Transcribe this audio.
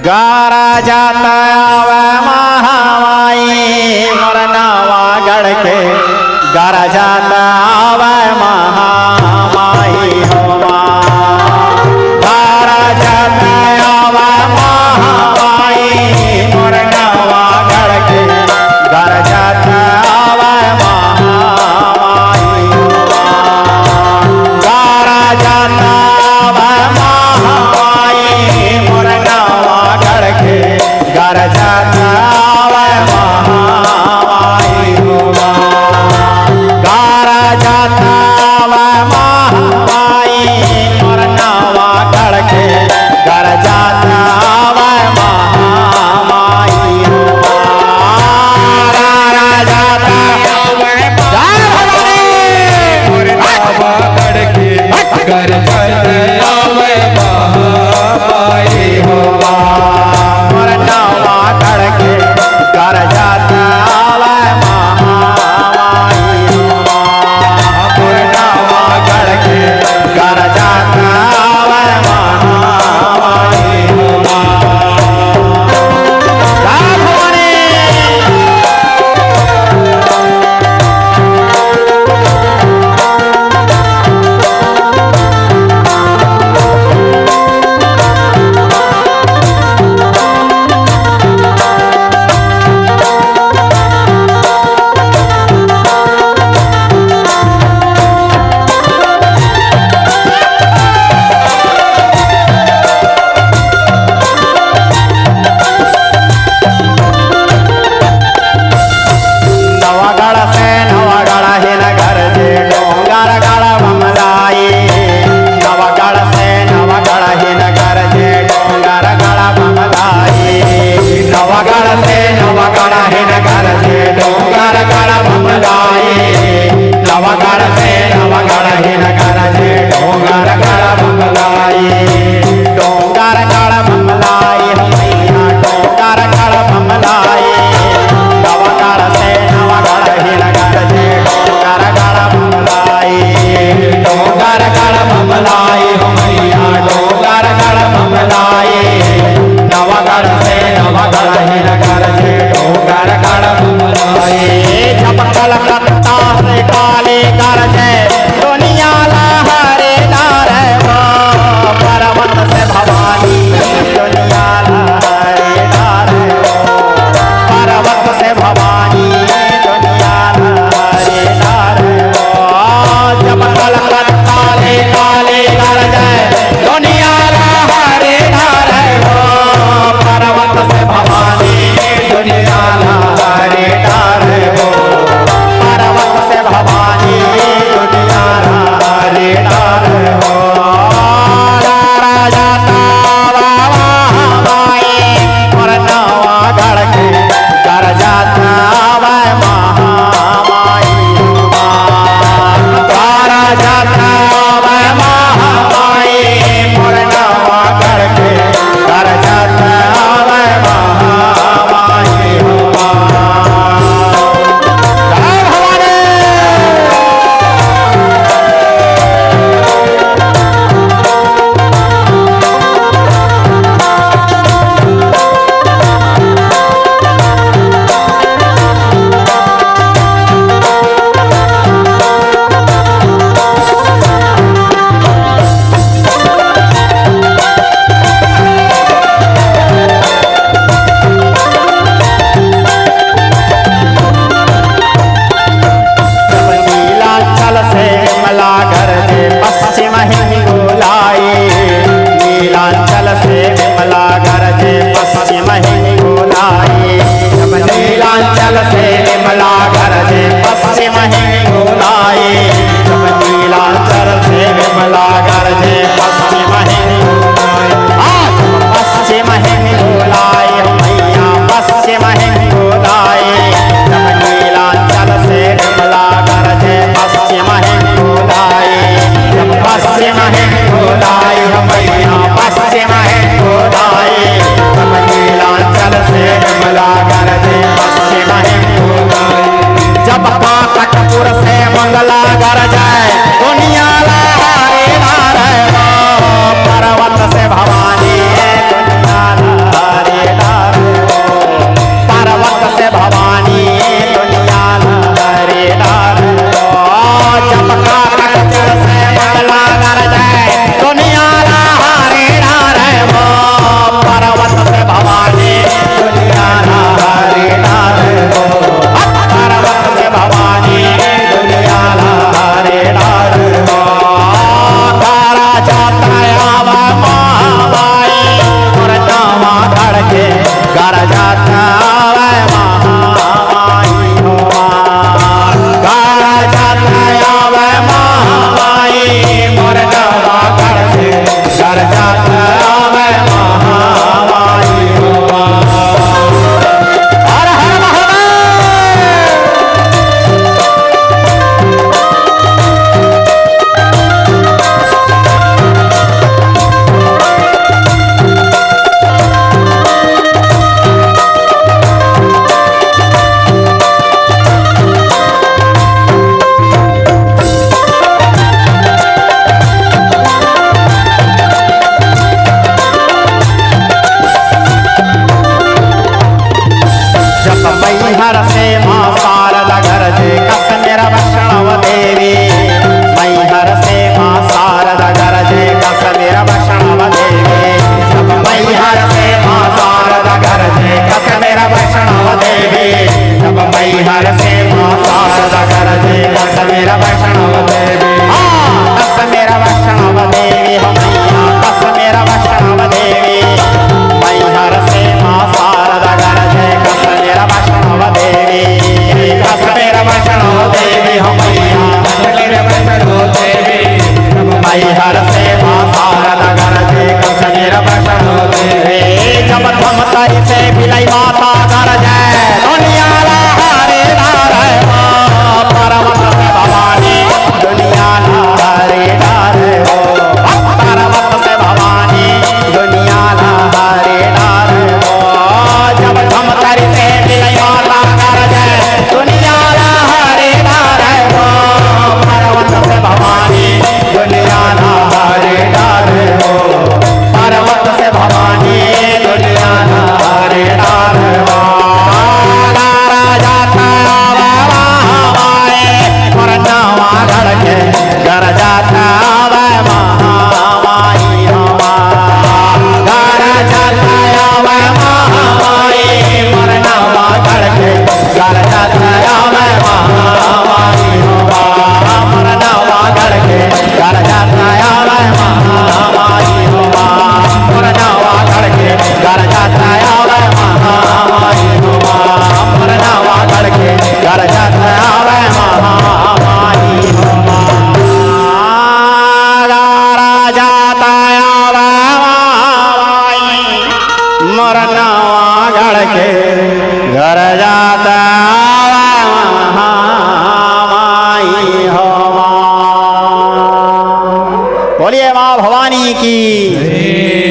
गारा जाता आवे महामाई मोर नवा गढ़ के गारा जाता आवे महामाई हो गारा जाता आवे महामाई मोर नवा गढ़ के गारा जाता आवे महामाई गारा जाता आवे महामाई मोर नवा गढ़ के गारा जाता आवे महामाई हो गारा जाता आवे माता गरजे दुनिया लहरे डारे हो पर्वत से भवानी दुनिया लहरे डारे हो पर्वत से भवानी दुनिया लहरे डारे हो जब हम तेरी से मिले माता गरजे दुनिया लहरे डारे हो पर्वत से भवानी दुनिया लहरे डारे हो पर्वत से भवानी दुनिया लहरे डारे हो गारा जाता बाबा हमारे मरनावा गढ़ के घर जाता वे महामाई हमारा गारा जाता वे महामाई मरनावा गढ़ के घर जाता वे महामाई हमारा मरनावा गढ़ के घर जाता वे महामाई हमारा मरनावा गढ़ के घर जाता वे महामाई हमारा मरनावा गढ़ के घर जाता वे महामाई हमारा जाता वे महामाई मरनावा गढ़ के घर